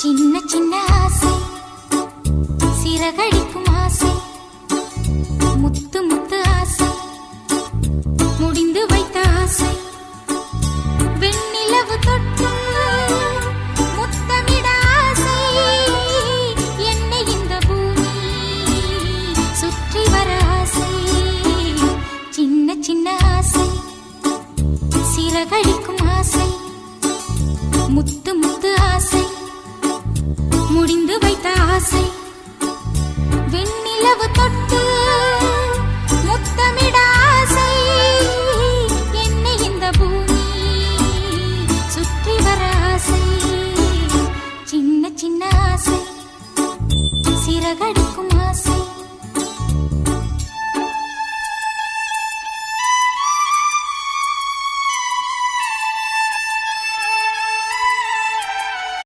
சின்ன சின்ன ஆசை சிறகடிக்கும் ஆசை முத்து முத்து ஆசை முடிந்து வைத்த ஆசை வெண்ணிலவு தொட்டு முத்தமிட ஆசை என்னை இந்த பூமி சுற்றி வர ஆசை சின்ன சின்ன ஆசை சிறகடிக்கும் ஆசை முத்து முத்து ஆசை முடிந்து வைத்த ஆசை வெண்ணிலவு தொட்டு முத்தமிட ஆசை என்னை இந்த பூமி சுற்றி வர ஆசை சின்ன சின்ன ஆசை சிறகடி